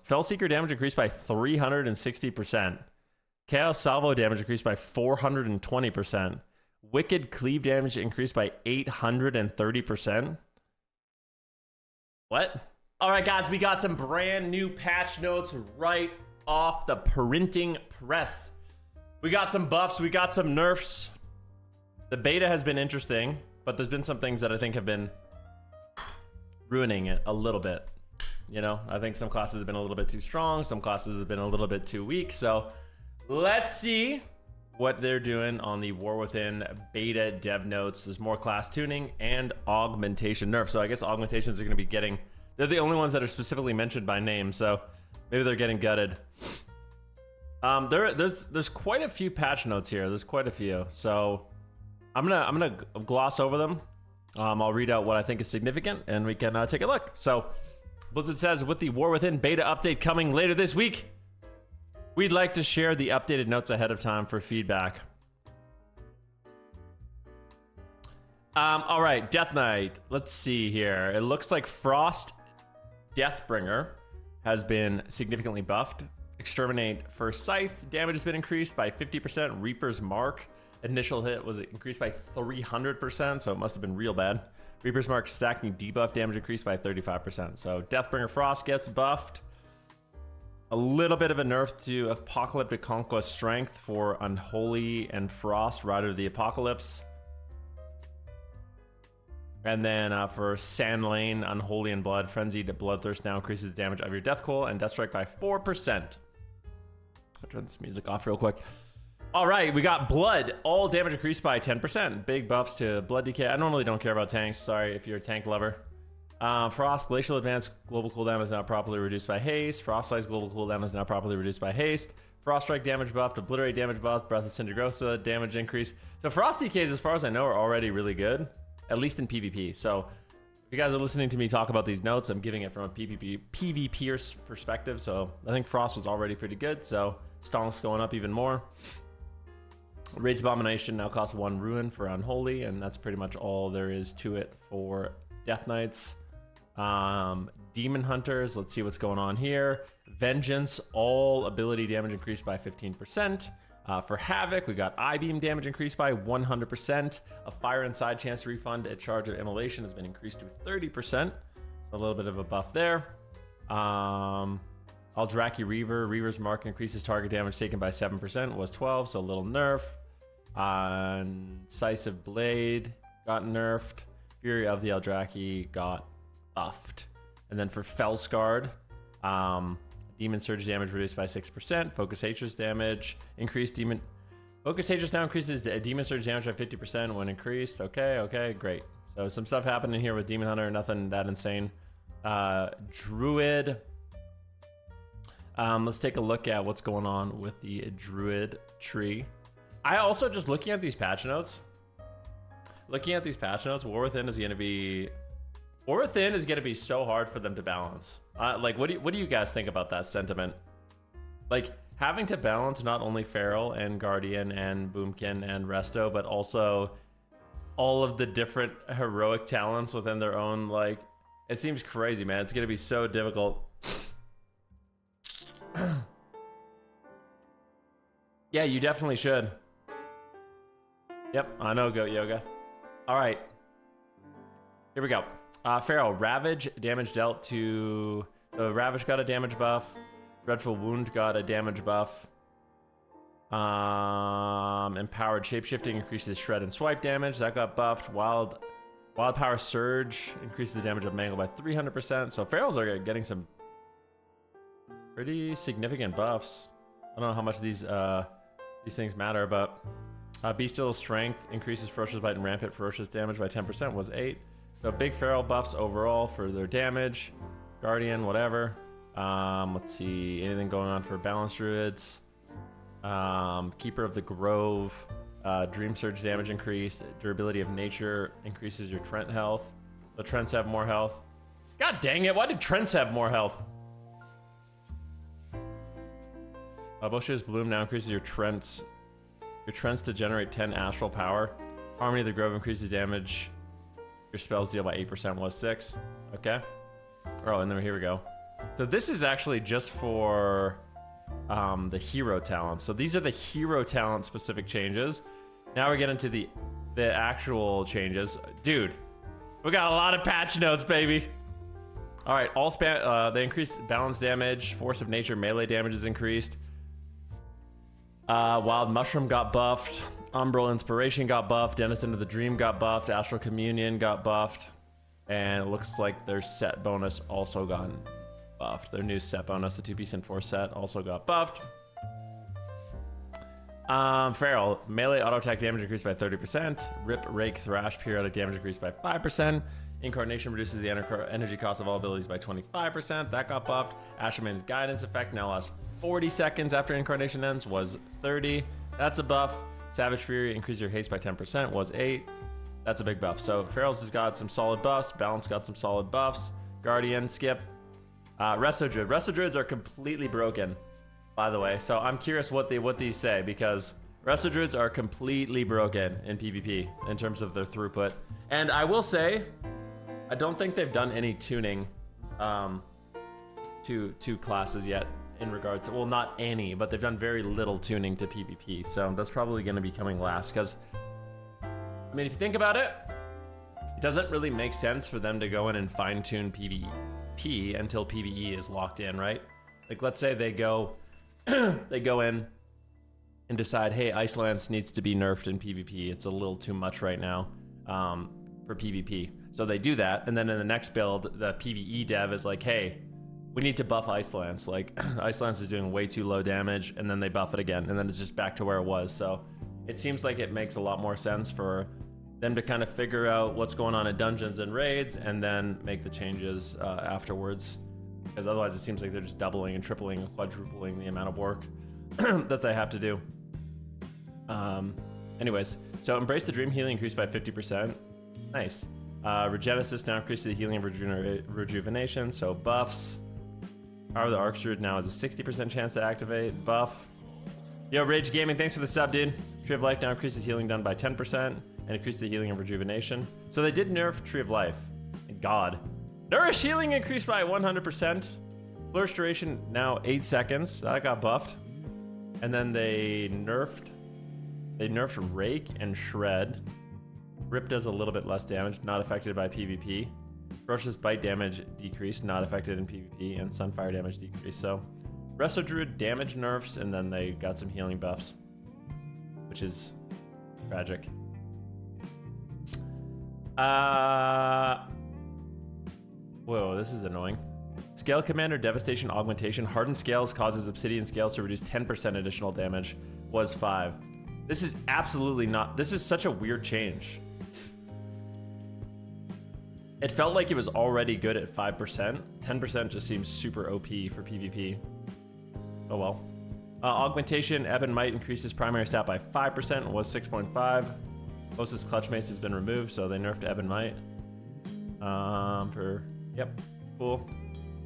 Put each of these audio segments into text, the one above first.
Fellseeker damage increased by 360%. Chaos Salvo damage increased by 420%. Wicked Cleave damage increased by 830%. What? All right, guys, we got some brand new patch notes right off the printing press. We got some buffs, we got some nerfs. The beta has been interesting, but there's been some things that I think have been ruining it a little bit. You know, I think some classes have been a little bit too strong, some classes have been a little bit too weak. So let's see what they're doing on the War Within beta dev notes. There's more class tuning and augmentation nerf. So I guess augmentations are going to be getting, they're the only ones that are specifically mentioned by name. So maybe they're getting gutted. There's quite a few patch notes here. There's quite a few. So I'm gonna gloss over them. I'll read out what I think is significant and we can take a look. So Blizzard says, with the War Within beta update coming later this week, we'd like to share the updated notes ahead of time for feedback. All right, Death Knight. Let's see here. It looks like Frost Deathbringer has been significantly buffed. Exterminate First Scythe damage has been increased by 50%. Reaper's Mark initial hit was increased by 300%, so it must have been real bad. Reaper's Mark stacking debuff damage increased by 35%. So Deathbringer Frost gets buffed. A little bit of a nerf to Apocalyptic Conquest Strength for Unholy and Frost, Rider of the Apocalypse. And then for Sand Lane, Unholy and Blood, Frenzied Bloodthirst now increases the damage of your Death Coil and Death Strike by 4%. I'll turn this music off real quick. All right, we got Blood. All damage increased by 10%. Big buffs to Blood Decay. I normally don't care about tanks. Sorry if you're a tank lover. Frost Glacial Advance global cooldown is now properly reduced by haste. Frost Size global cooldown is now properly reduced by haste. Frost Strike damage buffed, Obliterate damage buff, Breath of Cindergrosa damage increase. So Frost DKs, as far as I know, are already really good, at least in PvP. So if you guys are listening to me talk about these notes, I'm giving it from a PvPer's perspective. So I think Frost was already pretty good. So Stonk's going up even more. Raise Abomination now costs 1 Ruin for Unholy, and that's pretty much all there is to it for Death Knights. Demon Hunters, let's see what's going on here. Vengeance, all ability damage increased by 15%. For Havoc, we got I-Beam damage increased by 100%. A Fire Inside chance to refund a charge of Immolation has been increased to 30%. So a little bit of a buff there. Aldraki Reaver, Reaver's Mark increases target damage taken by 7%, was 12, so a little nerf. Incisive Blade got nerfed. Fury of the Aldraki got buffed. And then for Fellscarred, Demon Surge damage reduced by 6%. Focus Hatred's damage increased. Focus Hatred now increases the Demon Surge damage by 50% when increased. Okay, great. So some stuff happening here with Demon Hunter, nothing that insane. Druid. Let's take a look at what's going on with the Druid tree. I also, just looking at these patch notes, War Within is going to be so hard for them to balance. Like, what do you guys think about that sentiment? Like, having to balance not only Feral and Guardian and Boomkin and Resto, but also all of the different heroic talents within their own, like, it seems crazy, man. It's going to be so difficult. Yeah, you definitely should. Yep, I know, Goat Yoga. All right. Here we go. Feral, Ravage, damage dealt to... So Ravage got a damage buff. Dreadful Wound got a damage buff. Empowered Shapeshifting increases Shred and Swipe damage. That got buffed. Wild Power Surge increases the damage of Mangle by 300%. So Ferals are getting some pretty significant buffs. I don't know how much these things matter, but Bestial Strength increases Ferocious Bite and Rampant Ferocious damage by 10%, was 8. So big Feral buffs overall for their damage. Guardian, whatever. Let's see, anything going on for Balanced Druids. Keeper of the Grove. Dream Surge damage increased. Durability of Nature increases your Trent health. The Trents have more health. God dang it, why did Trents have more health? Bush's Bloom now increases your Trents to generate 10 astral power. Harmony of the Grove increases damage your spells deal by 8%, was 6. Okay. Oh, and then here we go. So this is actually just for the hero talents. So these are the hero talent specific changes. Now we get into the actual changes. Dude, we got a lot of patch notes, baby. All right, all spam. They increased balance damage, force of nature, melee damage is increased. Wild mushroom got buffed. Umbral inspiration got buffed. Denizen of the dream got buffed. Astral communion got buffed, and it looks like their set bonus also got buffed. Their new set bonus, the 2-piece and 4 set, also got buffed. Feral, melee auto attack damage increased by 30%. Rip, Rake, Thrash, periodic damage increased by 5%. Incarnation reduces the energy cost of all abilities by 25%. That got buffed. Asherman's guidance effect now lasts 40 seconds after Incarnation ends, was 30. That's a buff. Savage Fury, increase your haste by 10%, was 8. That's a big buff. So Feral's has got some solid buffs. Balance got some solid buffs. Guardian, skip. Resto Druid. Resto Druids are completely broken, by the way. So I'm curious what these say, because Resto Druids are completely broken in PvP in terms of their throughput. And I will say, I don't think they've done any tuning to classes yet in regards to, well, not any, but they've done very little tuning to PvP. So that's probably going to be coming last, because, I mean, if you think about it, it doesn't really make sense for them to go in and fine tune PvP until PvE is locked in, right? Like, let's say they go in and decide, hey, Icelands needs to be nerfed in PvP. It's a little too much right now for PvP. So they do that, and then in the next build, the PvE dev is like, hey, we need to buff Icelands. Like, Icelands is doing way too low damage, and then they buff it again, and then it's just back to where it was. So it seems like it makes a lot more sense for them to kind of figure out what's going on in dungeons and raids, and then make the changes afterwards. Because otherwise it seems like they're just doubling and tripling and quadrupling the amount of work that they have to do. Anyways, so Embrace the Dream healing increased by 50%. Nice. Regenesis now increases the healing and rejuvenation, so buffs. Power of the Arc Druid now has a 60% chance to activate. Buff. Yo, Rage Gaming, thanks for the sub, dude. Tree of Life now increases healing done by 10% and increases the healing and rejuvenation. So they did nerf Tree of Life. Thank God. Nourish healing increased by 100%. Flourish duration now 8 seconds. That got buffed. And then they nerfed Rake and Shred. Rip does a little bit less damage, not affected by PvP. Ferocious Bite damage decreased, not affected in PvP, and Sunfire damage decreased. So Resto Druid damage nerfs, and then they got some healing buffs, which is tragic. Whoa, this is annoying. Scale Commander Devastation Augmentation. Hardened Scales causes Obsidian Scales to reduce 10% additional damage. Was 5. This is absolutely not... This is such a weird change. It felt like it was already good at 5%. 10% just seems super OP for PvP. Oh well. Augmentation, Ebb and Might increases primary stat by 5%. Was 6.5. Closest Clutch Mace has been removed, so they nerfed Ebb and Might. Yep, cool.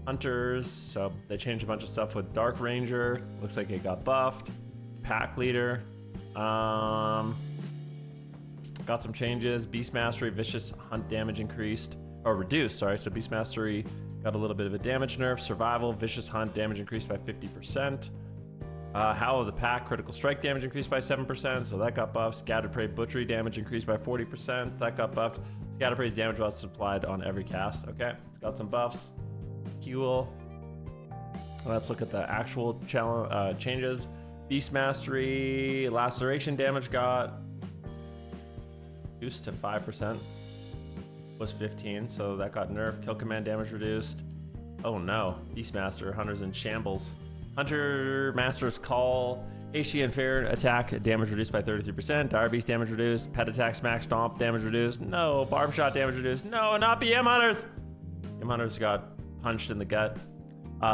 Hunters, so they changed a bunch of stuff with Dark Ranger. Looks like it got buffed. Pack Leader. Got some changes. Beast Mastery, Vicious Hunt damage increased, or reduced, sorry. So Beast Mastery got a little bit of a damage nerf. Survival, Vicious Hunt damage increased by 50%. Howl of the Pack, Critical Strike damage increased by 7%, so that got buffed. Scattered Prey Butchery damage increased by 40%, that got buffed. Scattered Prey's damage was applied on every cast. Okay, it's got some buffs. Cool. Let's look at the actual changes. Beast Mastery, Laceration damage got reduced to 5%. Was 15, so that got nerfed. Kill Command damage reduced. Oh no, Beastmaster, Hunter's in shambles. Hunter Master's Call, HC and Fair attack damage reduced by 33%. Dire Beast damage reduced. Pet attack Smack Stomp damage reduced. No, Barb Shot damage reduced. No, not BM Hunters. BM Hunters got punched in the gut.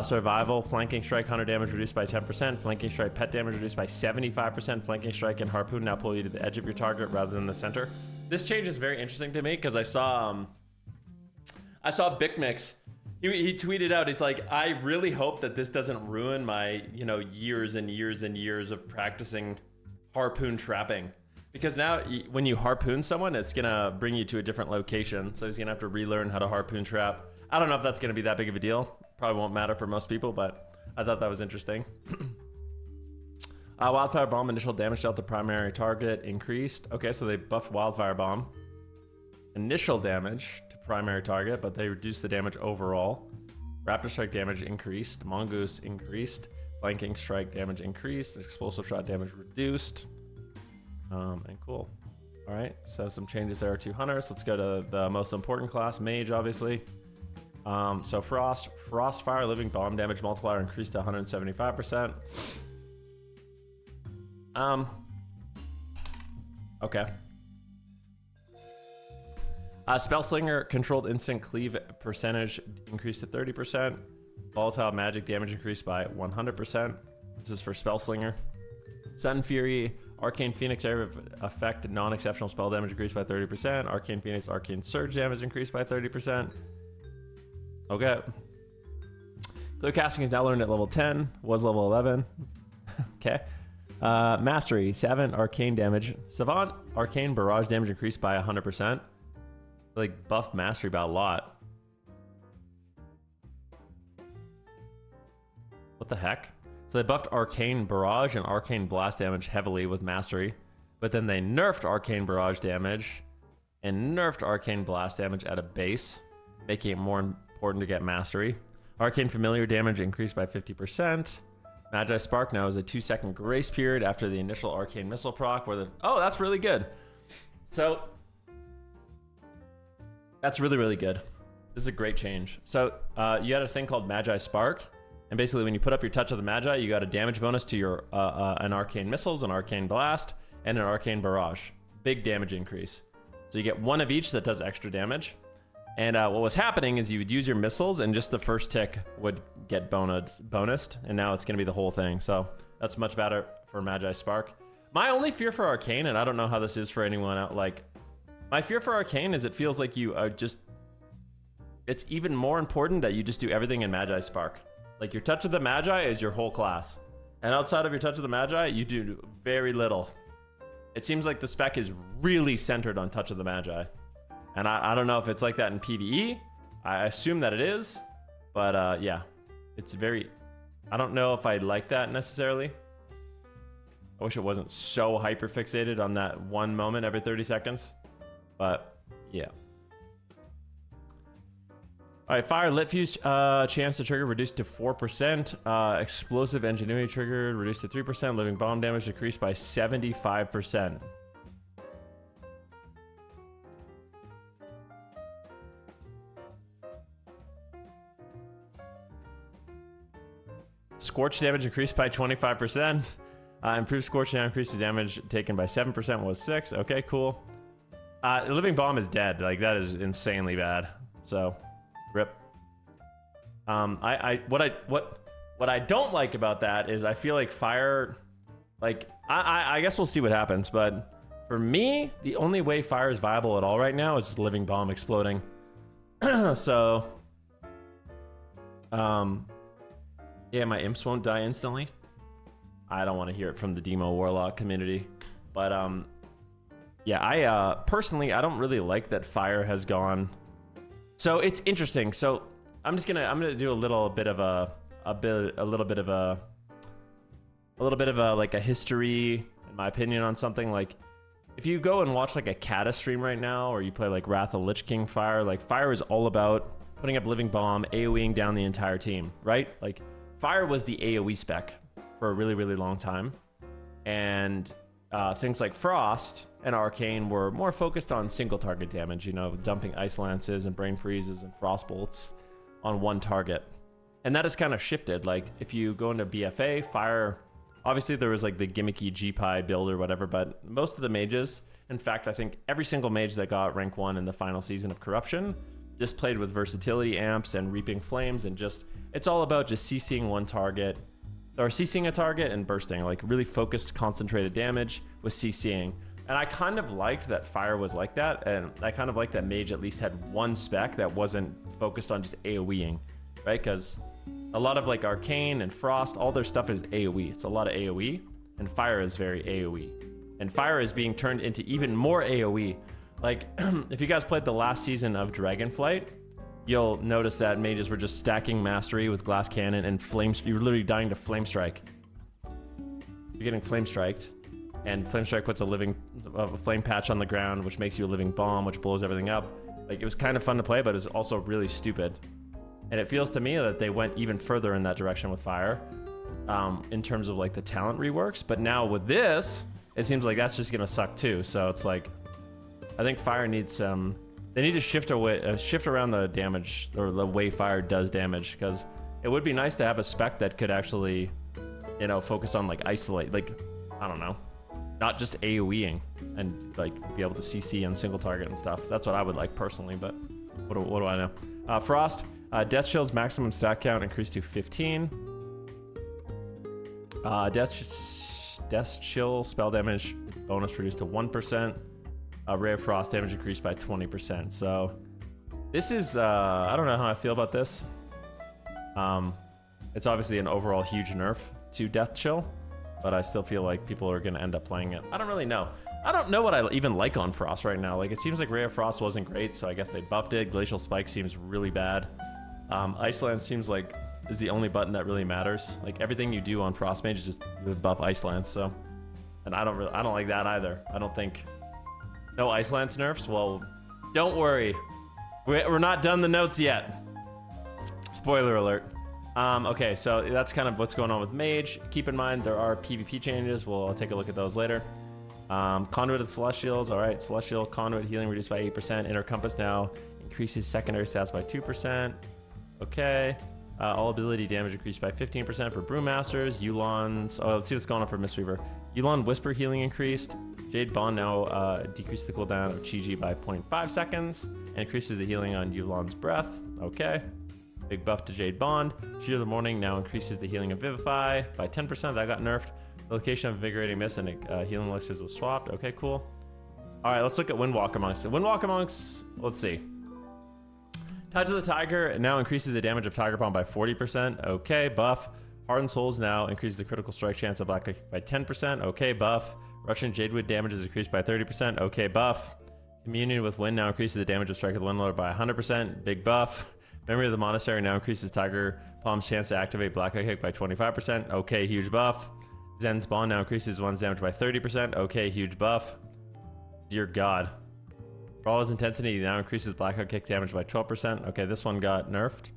Survival, Flanking Strike Hunter damage reduced by 10%. Flanking Strike Pet damage reduced by 75%. Flanking Strike and Harpoon now pull you to the edge of your target rather than the center. This change is very interesting to me because I saw Bic Mix. He tweeted out, he's like, I really hope that this doesn't ruin my, years and years and years of practicing harpoon trapping. Because now when you harpoon someone, it's gonna bring you to a different location. So he's gonna have to relearn how to harpoon trap. I don't know if that's gonna be that big of a deal. probably won't matter for most people, but I thought that was interesting. Wildfire Bomb initial damage dealt to primary target increased. Okay, so they buffed Wildfire Bomb. Initial damage to primary target, but they reduced the damage overall. Raptor Strike damage increased. Mongoose increased. Flanking Strike damage increased. Explosive Shot damage reduced. And cool. All right, so some changes there to Hunters. Let's go to the most important class, Mage, obviously. So Frostfire Living Bomb damage multiplier increased to 175%. Okay. Spellslinger controlled instant cleave percentage increased to 30%. Volatile magic damage increased by 100%. This is for Spellslinger. Sun Fury, Arcane Phoenix area effect non-exceptional spell damage increased by 30%. Arcane Phoenix, Arcane Surge damage increased by 30%. Okay. Clear casting is now learned at level 10. Was level 11. Okay. Mastery, Savant Arcane damage. Savant Arcane barrage damage increased by 100%. Like buffed Mastery by a lot. What the heck? So they buffed Arcane Barrage and Arcane Blast damage heavily with Mastery, but then they nerfed Arcane Barrage damage and nerfed Arcane Blast damage at a base, making it more important to get Mastery. Arcane Familiar damage increased by 50%. Magi Spark now is a 2-second grace period after the initial Arcane Missile proc, where the... Oh, that's really good. So, that's really, really good. This is a great change. So, you had a thing called Magi Spark, and basically when you put up your Touch of the Magi, you got a damage bonus to your an Arcane Missiles, an Arcane Blast, and an Arcane Barrage. Big damage increase. So you get one of each that does extra damage. And what was happening is you would use your missiles and just the first tick would get bonused. And now it's going to be the whole thing. So that's much better for Magi Spark. My only fear for Arcane, and I don't know how this is for anyone out, like, my fear for Arcane is it feels like you are just, it's even more important that you just do everything in Magi Spark. Like your Touch of the Magi is your whole class. And outside of your Touch of the Magi, you do very little. It seems like the spec is really centered on Touch of the Magi. And I don't know if it's like that in PvE. I assume that it is. But yeah, it's very... I don't know if I like that necessarily. I wish it wasn't so hyper fixated on that one moment every 30 seconds. But yeah. All right, Fire Lit Fuse chance to trigger reduced to 4%. Explosive Ingenuity trigger reduced to 3%. Living Bomb damage decreased by 75%. Scorch damage increased by 25%. Improved Scorch now increases damage taken by 7% was 6. Okay, cool. Living Bomb is dead. Like, that is insanely bad. So... Rip. What I don't like about that is I feel like fire, like I guess we'll see what happens, but for me, the only way fire is viable at all right now is just Living Bomb exploding. So, yeah, my imps won't die instantly. I don't want to hear it from the Demo Warlock community, but yeah, I personally I don't really like that fire has gone. So it's interesting. So I'm gonna do a little bit of like a history, in my opinion, on something. Like if you go and watch like a Kata stream right now, or you play like Wrath of Lich King Fire, like Fire is all about putting up Living Bomb, AoEing down the entire team, right? Like Fire was the AoE spec for a really, really long time, and things like Frost and Arcane were more focused on single target damage, you know, dumping Ice Lances and Brain Freezes and Frost Bolts on one target. And that has kind of shifted. Like if you go into BFA, Fire, obviously there was like the gimmicky GPI build or whatever, but most of the mages, in fact, I think every single mage that got rank 1 in the final season of Corruption just played with versatility amps and Reaping Flames, and just, it's all about just CCing one target, or CCing a target and bursting, like really focused, concentrated damage with CCing. And I kind of liked that Fire was like that, and I kind of liked that Mage at least had one spec that wasn't focused on just AoEing, right? Because a lot of like Arcane and Frost, all their stuff is AoE. It's a lot of AoE, and Fire is very AoE. And Fire is being turned into even more AoE. Like, if you guys played the last season of Dragonflight, you'll notice that mages were just stacking mastery with glass cannon and flames. You were literally dying to flame strike. You're getting flame striked, and flame strike puts a flame patch on the ground, which makes you a living bomb, which blows everything up. Like, it was kind of fun to play, but it was also really stupid. And it feels to me that they went even further in that direction with fire, in terms of like the talent reworks. But now with this, it seems like that's just gonna suck too. So it's like, I think fire needs they need to shift around the damage, or the way fire does damage, because it would be nice to have a spec that could actually, you know, focus on like isolate, like, I don't know, not just AoEing and like be able to CC and single target and stuff. That's what I would like personally, but what do I know? Frost, Death Chill's maximum stat count increased to 15. Death Chill spell damage bonus reduced to 1%. Ray of Frost damage increased by 20%. So this is, I don't know how I feel about this. It's obviously an overall huge nerf to Death Chill, but I still feel like people are going to end up playing it. I don't really know. I don't know what I even like on Frost right now. Like, it seems like Ray of Frost wasn't great, so I guess they buffed it. Glacial Spike seems really bad. Iceland seems like is the only button that really matters. Like, everything you do on Frost Mage is just buff Iceland, so. And I don't like that either. I don't think. No Iceland's nerfs? Well, don't worry. We're not done the notes yet. Spoiler alert. Okay, so that's kind of what's going on with Mage. Keep in mind, there are PvP changes. We'll take a look at those later. Conduit of Celestials. All right, Celestial Conduit healing reduced by 8%. Inner Compass now increases secondary stats by 2%. Okay. All ability damage increased by 15% for Brewmasters. Yulon's... Oh, let's see what's going on for Mistweaver. Yulon Whisper healing increased. Jade Bond now decreases the cooldown of Chi-Ji by 0.5 seconds and increases the healing on Yulon's Breath. Okay. Big buff to Jade Bond. Shield of the Morning now increases the healing of Vivify by 10%. That got nerfed. The location of Invigorating Mist and healing elixirs was swapped. Okay, cool. All right, let's look at Windwalker Monks. Windwalker Monks, let's see. Touch of the Tiger now increases the damage of Tiger Palm by 40%. Okay, buff. Hardened Souls now increases the critical strike chance of Black by 10%. Okay, buff. Russian Jadewood damage is increased by 30%. Okay, buff. Communion with Wind now increases the damage of Strike of the Windlord by 100%. Big buff. Memory of the Monastery now increases Tiger Palm's chance to activate Black Eye Kick by 25%. Okay, huge buff. Zen's Bond now increases one's damage by 30%. Okay, huge buff. Dear God. Brawl's Intensity now increases Black Eye Kick damage by 12%. Okay, this one got nerfed.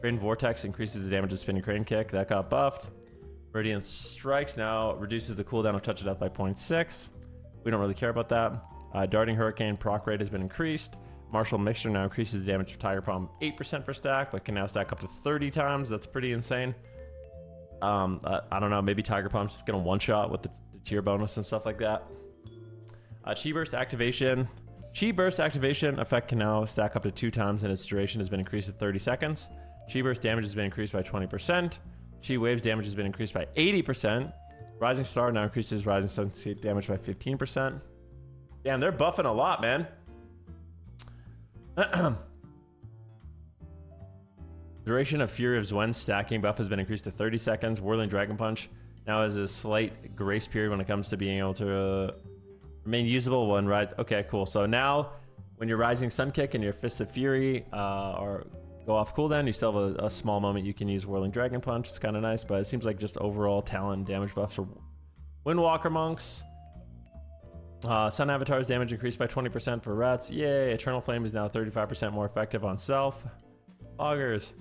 Crane Vortex increases the damage of Spinning Crane Kick. That got buffed. Radiant Strikes now reduces the cooldown of Touch of Death by 0.6. We don't really care about that. Darting Hurricane proc rate has been increased. Martial Mixture now increases the damage of Tiger Palm 8% per stack, but can now stack up to 30 times. That's pretty insane. I don't know, maybe Tiger Palm's just gonna one-shot with the tier bonus and stuff like that. Chi Burst Activation. Chi Burst Activation effect can now stack up to 2 times, and its duration has been increased to 30 seconds. Chi Burst damage has been increased by 20%. Chi Waves damage has been increased by 80%. Rising Star now increases Rising Sun damage by 15%. Damn, they're buffing a lot, man. Duration of Fury of Zwen's stacking buff has been increased to 30 seconds. Whirling Dragon Punch now has a slight grace period when it comes to being able to remain usable when rise. Okay, cool. So now when your Rising Sun Kick and your Fist of Fury are go off cooldown, you still have a small moment you can use Whirling Dragon Punch. It's kind of nice, but it seems like just overall talent and damage buffs for Windwalker Monks. Sun Avatar's damage increased by 20% for Rats. Yay! Eternal Flame is now 35% more effective on self. Augers.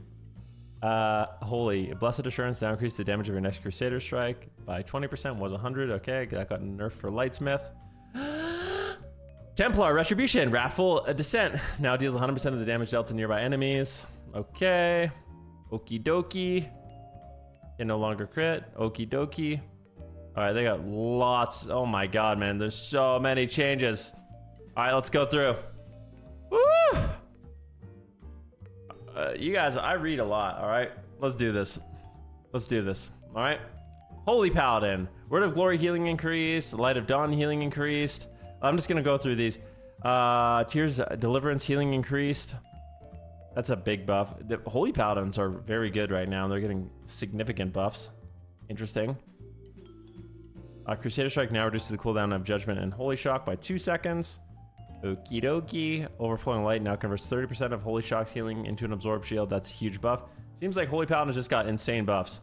Holy. Blessed Assurance now increased the damage of your next Crusader Strike by 20%. Was 100. Okay, that got nerfed for Lightsmith. Templar Retribution. Wrathful Descent now deals 100% of the damage dealt to nearby enemies. Okay. Okie dokie. Can no longer crit. Okie dokie. All right, they got lots. Oh my God, man. There's so many changes. All right, let's go through. Woo! You guys, I read a lot, all right? Let's do this. Let's do this, all right? Holy Paladin. Word of Glory healing increased. Light of Dawn healing increased. I'm just going to go through these. Tears Deliverance healing increased. That's a big buff. The Holy Paladins are very good right now. They're getting significant buffs. Interesting. Crusader Strike now reduces the cooldown of Judgment and Holy Shock by 2 seconds. Okie dokie. Overflowing Light now converts 30% of Holy Shock's healing into an absorbed shield. That's a huge buff. Seems like Holy Paladin just got insane buffs.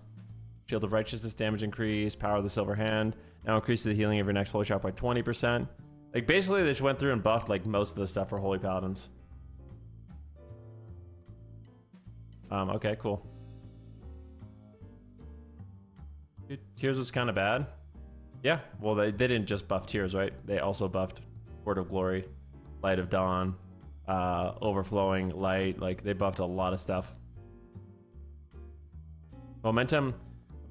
Shield of Righteousness damage increase. Power of the Silver Hand now increases the healing of your next Holy Shock by 20%. Like, basically, they just went through and buffed, like, most of the stuff for Holy Paladins. Okay, cool. Dude, Tears was kind of bad. Yeah, well, they didn't just buff Tears, right? They also buffed Word of Glory, Light of Dawn, Overflowing Light. Like, they buffed a lot of stuff. Momentum.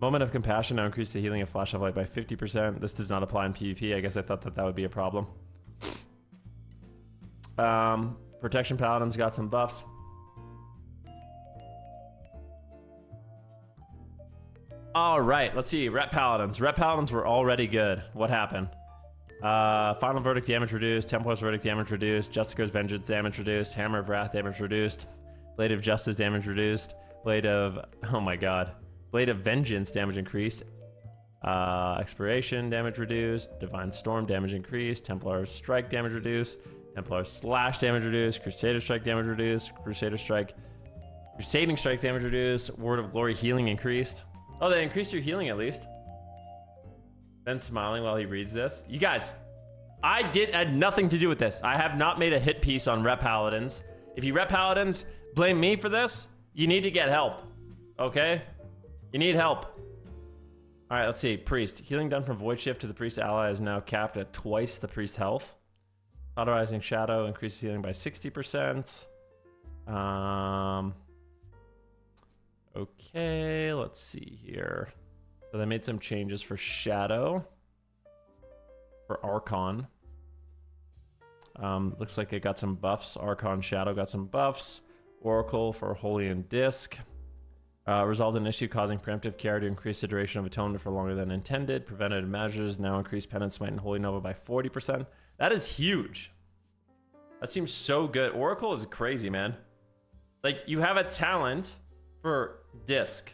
Moment of Compassion now increases the healing of Flash of Light by 50%. This does not apply in PvP. I guess I thought that would be a problem. Protection Paladins got some buffs. All right, let's see. Rep Paladins. Rep Paladins were already good. What happened? Final Verdict damage reduced. Templar's Verdict damage reduced. Justicar's Vengeance damage reduced. Hammer of Wrath damage reduced. Blade of Justice damage reduced. Blade of... Oh my god. Blade of Vengeance damage increased. Expiration damage reduced. Divine Storm damage increased. Templar Strike damage reduced. Templar Slash damage reduced. Crusader Strike damage reduced. Crusader Strike... Crusading Strike damage reduced. Word of Glory healing increased. Oh, they increased your healing at least. Ben's smiling while he reads this. You guys, I had nothing to do with this. I have not made a hit piece on Rep Paladins. If you Rep Paladins, blame me for this. You need to get help. Okay? You need help. All right, let's see. Priest. Healing done from Void Shift to the Priest ally is now capped at twice the Priest health. Cauterizing Shadow increases healing by 60%. Okay, let's see here. So they made some changes for Shadow. For Archon. Looks like they got some buffs. Archon Shadow got some buffs. Oracle for Holy and Disc. Resolved an issue causing preemptive care to increase the duration of atonement for longer than intended. Preventative measures now increase Penance Smite and Holy Nova by 40%. That is huge. That seems so good. Oracle is crazy, man. Like, you have a talent for Disc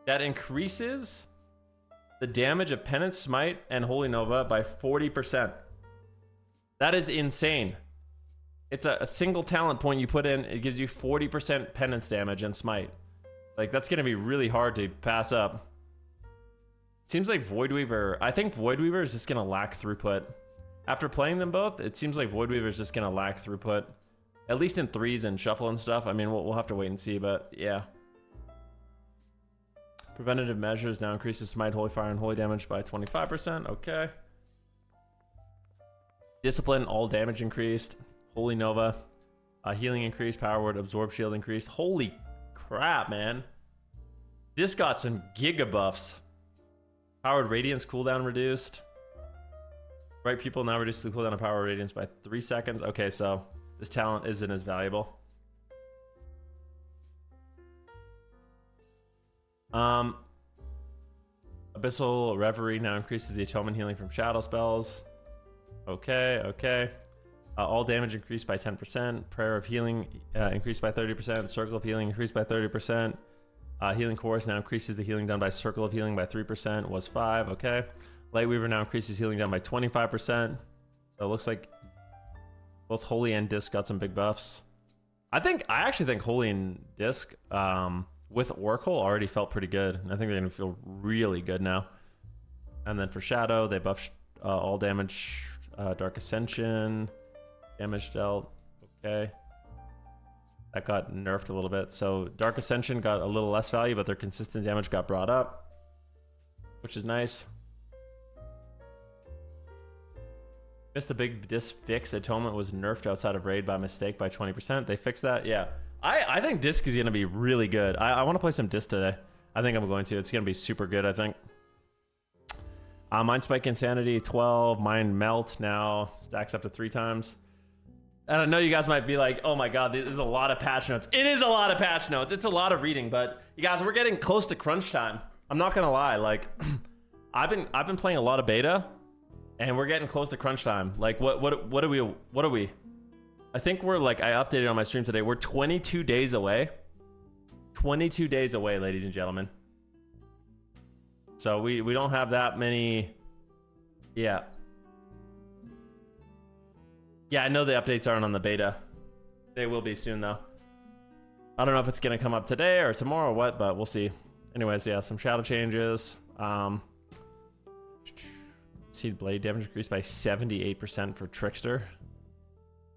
that increases the damage of Penance Smite and Holy Nova by 40%. That is insane. It's a single talent point you put in. It gives you 40% penance damage and smite. Like, that's going to be really hard to pass up. Seems like Voidweaver... I think Voidweaver is just going to lack throughput. After playing them both, it seems like Voidweaver is just going to lack throughput. At least in threes and shuffle and stuff. I mean, we'll have to wait and see, but yeah. Preventative measures now increases Smite, Holy Fire, and Holy damage by 25%. Okay. Discipline, all damage increased. Holy Nova. Healing increased. Power Word, Absorb Shield increased. Holy crap, man. This got some giga buffs. Powered Radiance cooldown reduced. Right people now reduce the cooldown of Power Radiance by 3 seconds. Okay, so this talent isn't as valuable. Abyssal Reverie now increases the atonement healing from shadow spells. Okay, okay. All damage increased by 10%. Prayer of Healing increased by 30%. Circle of Healing increased by 30%. Healing Chorus now increases the healing done by Circle of Healing by 3%. Was 5, okay. Lightweaver now increases healing done by 25%. So it looks like both Holy and Disc got some big buffs. I actually think Holy and Disc with Oracle already felt pretty good. I think they're going to feel really good now. And then for Shadow, they buffed all damage, Dark Ascension, damage dealt. Okay. That got nerfed a little bit. So Dark Ascension got a little less value, but their consistent damage got brought up, which is nice. Missed a big Disc fix. Atonement was nerfed outside of Raid by mistake by 20%. They fixed that? Yeah. I think Disc is going to be really good. I want to play some Disc today. I think I'm going to. It's going to be super good, I think. Mind Spike Insanity, 12. Mind Melt now stacks up to 3 times. And I know you guys might be like, oh my god, this is a lot of patch notes. It is a lot of patch notes. It's a lot of reading, but you guys, we're getting close to crunch time. I'm not going to lie. Like, I've been playing a lot of beta, and we're getting close to crunch time. Like, what are we? I think we're like, I updated on my stream today. We're 22 days away. 22 days away, ladies and gentlemen. So we don't have that many. Yeah. Yeah, I know the updates aren't on the beta. They will be soon, though. I don't know if it's going to come up today or tomorrow or what, but we'll see. Anyways, yeah, some shadow changes. Seed blade damage increased by 78% for Trickster.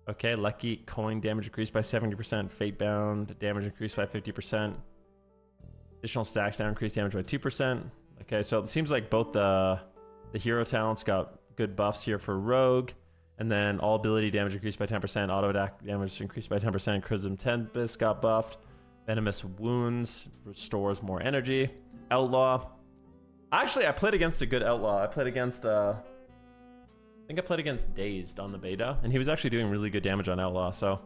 Okay, lucky coin damage increased by 70%. Fate bound damage increased by 50%. Additional stacks now increased damage by 2%. Okay, so it seems like both the hero talents got good buffs here for Rogue. And then all ability damage increased by 10%. Auto attack damage increased by 10%. Chrism Tempest got buffed. Venomous Wounds restores more energy. Outlaw. Actually, I played against a good Outlaw. I played against, I think I played against Dazed on the beta. And he was actually doing really good damage on Outlaw. So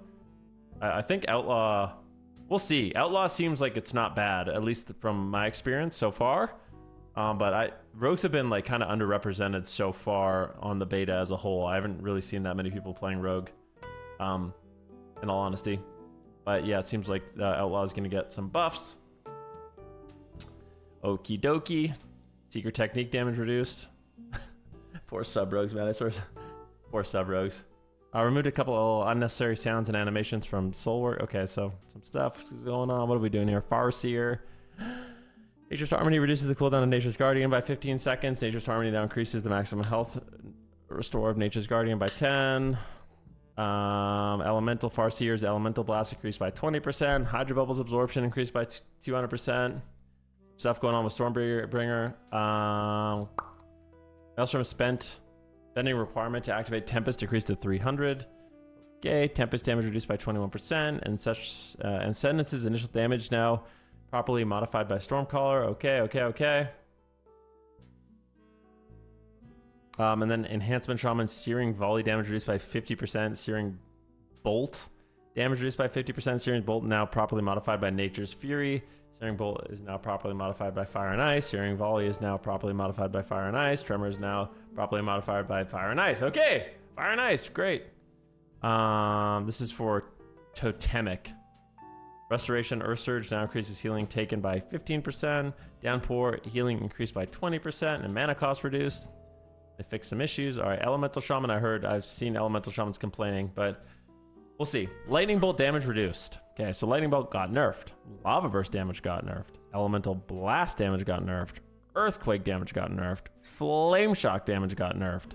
I think Outlaw, we'll see. Outlaw seems like it's not bad, at least from my experience so far. But rogues have been like kind of underrepresented so far on the beta as a whole. I haven't really seen that many people playing rogue, in all honesty. But yeah, it seems like Outlaw is going to get some buffs. Okie dokie. Secret technique damage reduced. Poor sub rogues, man. I swear. Poor sub rogues. Removed a couple of unnecessary sounds and animations from Soulwork. Okay, so some stuff is going on. What are we doing here? Farseer. Nature's Harmony reduces the cooldown of Nature's Guardian by 15 seconds. Nature's Harmony now increases the maximum health restore of Nature's Guardian by 10. Elemental Farseer's Elemental Blast increased by 20%. Hydro Bubbles Absorption increased by 200%. Stuff going on with Stormbringer. Maelstrom spent spending requirement to activate Tempest decreased to 300. Okay, Tempest damage reduced by 21%. And Sentence's initial damage now properly modified by Stormcaller. Okay. And then Enhancement Shaman Searing Volley damage reduced by 50%. Searing Bolt damage reduced by 50%. Searing Bolt now properly modified by Nature's Fury. Searing Bolt is now properly modified by Fire and Ice. Searing Volley is now properly modified by Fire and Ice. Tremor is now properly modified by Fire and Ice. Okay, Fire and Ice, great. This is for Totemic. Restoration Earth Surge now increases healing taken by 15%. Downpour healing increased by 20%, and mana cost reduced. They fixed some issues. All right, Elemental Shaman. I've seen Elemental Shamans complaining, but we'll see. Lightning Bolt damage reduced. Okay, so Lightning Bolt got nerfed. Lava Burst damage got nerfed. Elemental Blast damage got nerfed. Earthquake damage got nerfed. Flame Shock damage got nerfed.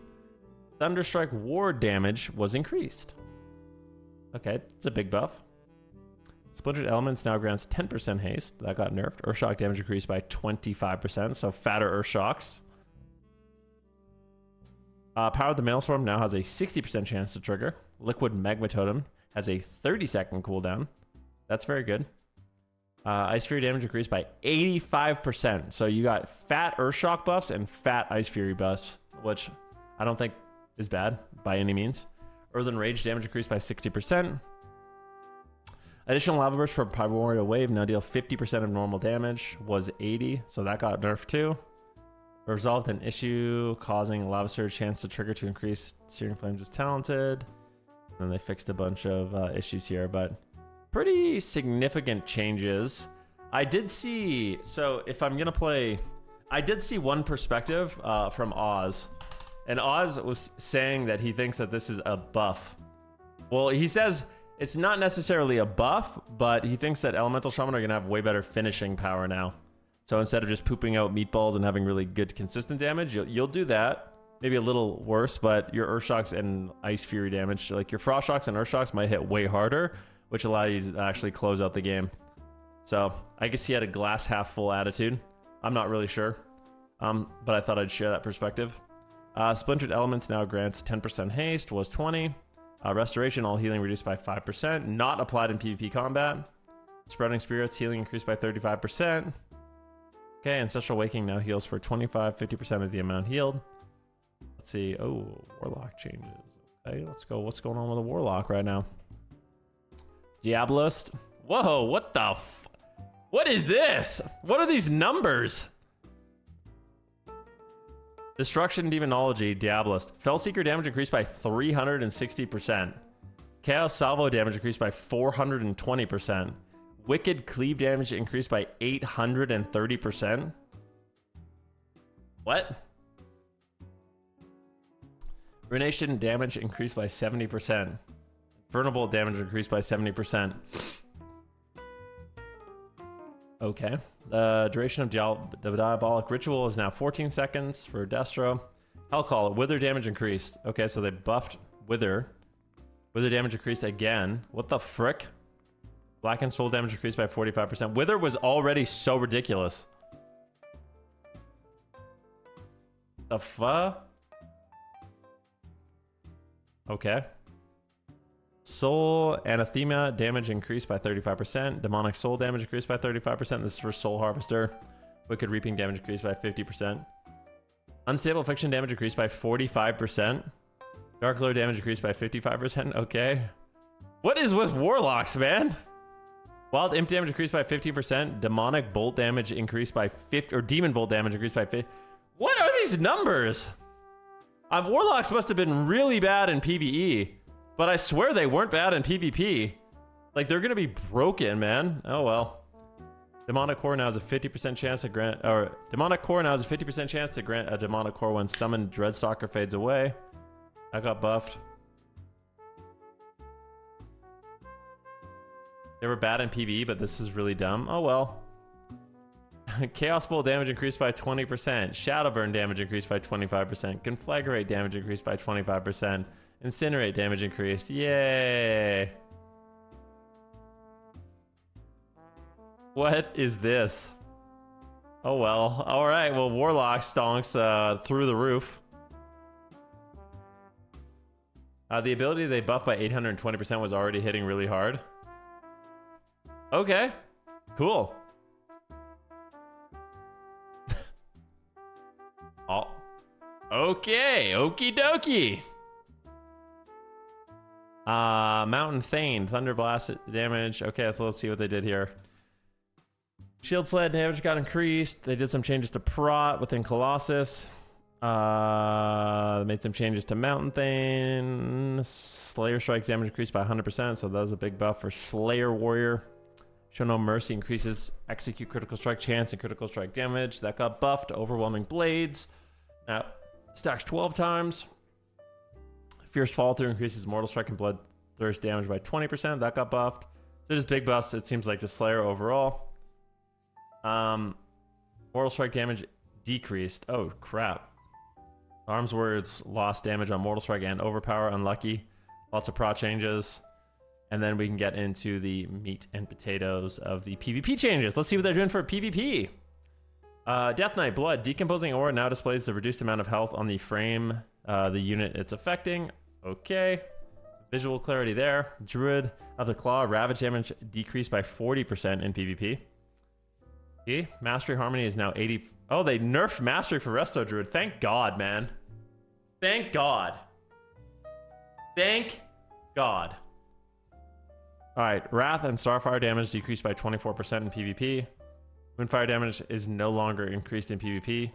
Thunderstrike Ward damage was increased. Okay, it's a big buff. Splintered Elements now grants 10% haste. That got nerfed. Earthshock damage increased by 25%, so fatter Earthshocks. Power of the Maelstrom now has a 60% chance to trigger. Liquid Magma Totem has a 30-second cooldown. That's very good. Ice Fury damage increased by 85%. So you got fat Earthshock buffs and fat Ice Fury buffs, which I don't think is bad by any means. Earthen Rage damage increased by 60%. Additional Lava Burst for Primordial Wave now deal 50% of normal damage. Was 80, so that got nerfed too. Resolved an issue causing Lava Surge chance to trigger to increase Searing Flames is talented. And they fixed a bunch of issues here, but pretty significant changes. I did see, so if I'm gonna play, I did see one perspective from Oz. And Oz was saying that he thinks that this is a buff. Well, he says it's not necessarily a buff, but he thinks that Elemental Shaman are gonna have way better finishing power now. So instead of just pooping out meatballs and having really good consistent damage, you'll do that. Maybe a little worse, but your Earthshocks and Ice Fury damage, like your Frost Shocks and Earthshocks might hit way harder, which allow you to actually close out the game. So I guess he had a glass half full attitude. I'm not really sure, but I thought I'd share that perspective. Splintered Elements now grants 10% haste, was 20. Restoration, all healing reduced by 5%, not applied in PvP combat. Spreading Spirits, healing increased by 35%. Okay, Ancestral Waking now heals for 50% of the amount healed. Let's see. Oh, Warlock changes. Okay, let's go. What's going on with the Warlock right now? Diabolist. Whoa, what the what is this? What are these numbers? Destruction Demonology, Diabolist. Fellseeker damage increased by 360%. Chaos Salvo damage increased by 420%. Wicked Cleave damage increased by 830%. What? Ruination damage increased by 70%. Infernal Bolt damage increased by 70%. Okay. The duration of the Diabolic Ritual is now 14 seconds for Destro. Hellcall, Wither damage increased. Okay, so they buffed Wither. Wither damage increased again. What the frick? Blackened Soul damage increased by 45%. Wither was already so ridiculous. The fuck? Okay. Soul Anathema damage increased by 35%. Demonic Soul damage increased by 35%. This is for Soul Harvester. Wicked Reaping damage increased by 50%. Unstable Affliction damage increased by 45%. Dark Lord damage increased by 55%. Okay. What is with Warlocks, man? Wild Imp damage increased by 15%. Demonic Bolt damage increased by 50, or Demon Bolt damage increased by 50. What are these numbers? Warlocks must have been really bad in PvE. But I swear they weren't bad in PvP. Like, they're gonna be broken, man. Oh well. Demonic Core now has a 50% chance to grant, or Demonic Core now has a 50% chance to grant a Demonic Core when summoned Dreadstalker fades away. I got buffed. They were bad in PvE, but this is really dumb. Oh well. Chaos Bolt damage increased by 20%. Shadowburn damage increased by 25%. Conflagrate damage increased by 25%. Incinerate damage increased. Yay! What is this? Oh well. Alright, well, Warlock stonks through the roof. The ability they buffed by 820% was already hitting really hard. Okay. Cool. Oh. Okay. Okie dokie. Mountain Thane, Thunder Blast damage. Okay, so let's see what they did here. Shield Sled damage got increased. They did some changes to Prot within Colossus. They made some changes to Mountain Thane. Slayer Strike damage increased by 100%, so that was a big buff for Slayer Warrior. Show No Mercy increases execute critical strike chance and critical strike damage. That got buffed. Overwhelming Blades. Now, stacks 12 times. Fierce Fall Through increases Mortal Strike and Bloodthirst damage by 20%. That got buffed. So just big buffs, it seems like, to Slayer overall. Mortal Strike damage decreased. Oh, crap. Arms Words lost damage on Mortal Strike and Overpower. Unlucky. Lots of Pro changes. And then we can get into the meat and potatoes of the PvP changes. Let's see what they're doing for PvP. Death Knight Blood. Decomposing Aura now displays the reduced amount of health on the frame, the unit it's affecting. Okay. Visual clarity there. Druid of the Claw. Ravage damage decreased by 40% in PvP. Okay. Mastery Harmony is now 80. Oh, they nerfed Mastery for Resto Druid. Thank God, man. Thank God. Thank God. Alright, Wrath and Starfire damage decreased by 24% in PvP. Moonfire damage is no longer increased in PvP.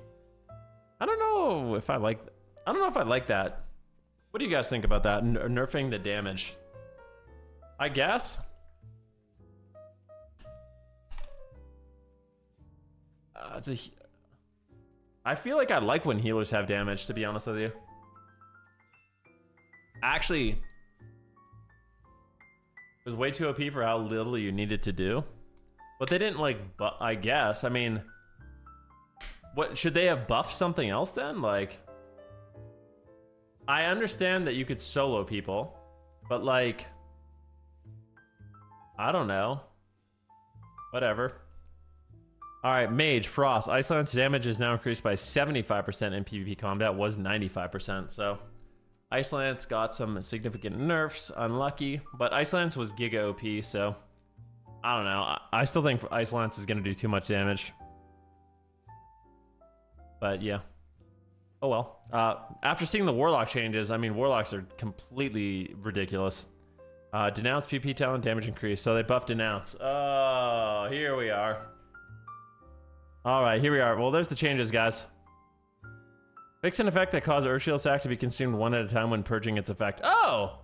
I don't know if I like that. What do you guys think about that? Nerfing the damage. I guess. I feel like I like when healers have damage, to be honest with you. Actually, it was way too OP for how little you needed to do. But they didn't I guess. I mean, what should they have buffed something else then? Like, I understand that you could solo people, but like, I don't know. Whatever. Alright, Mage, Frost. Ice Lance damage is now increased by 75% in PvP combat. Was 95%, so Ice Lance got some significant nerfs. Unlucky, but Ice Lance was Giga OP, so I don't know. I still think Ice Lance is going to do too much damage. But yeah. Oh well. After seeing the Warlock changes, I mean, Warlocks are completely ridiculous. Denounce PP talent damage increase. So they buffed Denounce. Oh, here we are. Alright, here we are. Well, there's the changes, guys. Fix an effect that causes Earthshield stack to be consumed one at a time when purging its effect. Oh!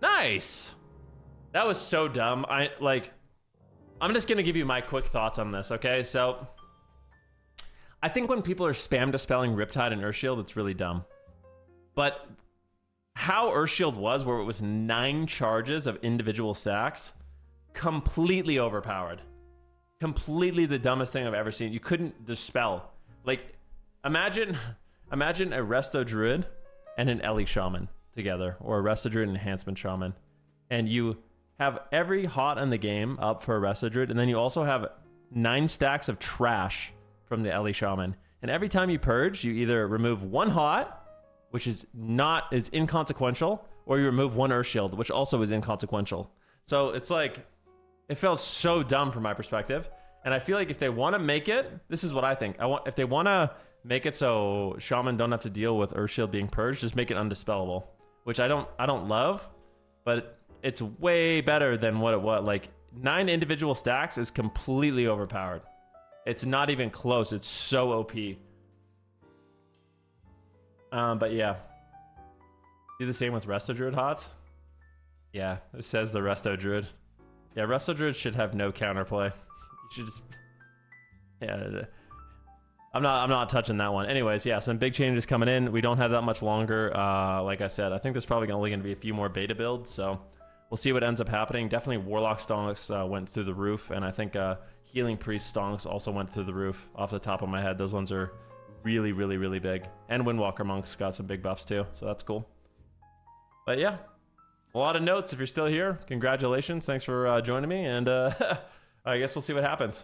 Nice! That was so dumb. I'm just gonna give you my quick thoughts on this, okay? So, I think when people are spam dispelling Riptide and Earthshield, it's really dumb. But how Earthshield was, where it was 9 charges of individual stacks, completely overpowered. Completely the dumbest thing I've ever seen. You couldn't dispel. Like, imagine a Resto Druid and an Ellie Shaman together, or a Resto Druid and Enhancement Shaman. And you have every hot in the game up for a Resto Druid, and then you also have 9 stacks of trash from the Ellie Shaman. And every time you purge, you either remove 1 hot, which is inconsequential, or you remove 1 Earthshield, which also is inconsequential. So it's like, it felt so dumb from my perspective. And I feel like if they want to make it, this is what I think. If they want to make it so Shaman don't have to deal with Earthshield being purged, just make it undispellable, which I don't love, but it's way better than what it was. Like, 9 individual stacks is completely overpowered. It's not even close. It's so OP. But yeah. Do the same with Resto Druid hots. Yeah, it says the Resto Druid. Yeah, Resto Druid should have no counterplay. You should just... Yeah. I'm not touching that one. Anyways, yeah, some big changes coming in. We don't have that much longer. Like I said, I think there's probably only going to be a few more beta builds, so we'll see what ends up happening. Definitely Warlock stonks went through the roof, and I think Healing Priest stonks also went through the roof off the top of my head. Those ones are really, really, really big. And Windwalker Monks got some big buffs too, so that's cool. But yeah, a lot of notes. If you're still here, congratulations. Thanks for joining me, and I guess we'll see what happens.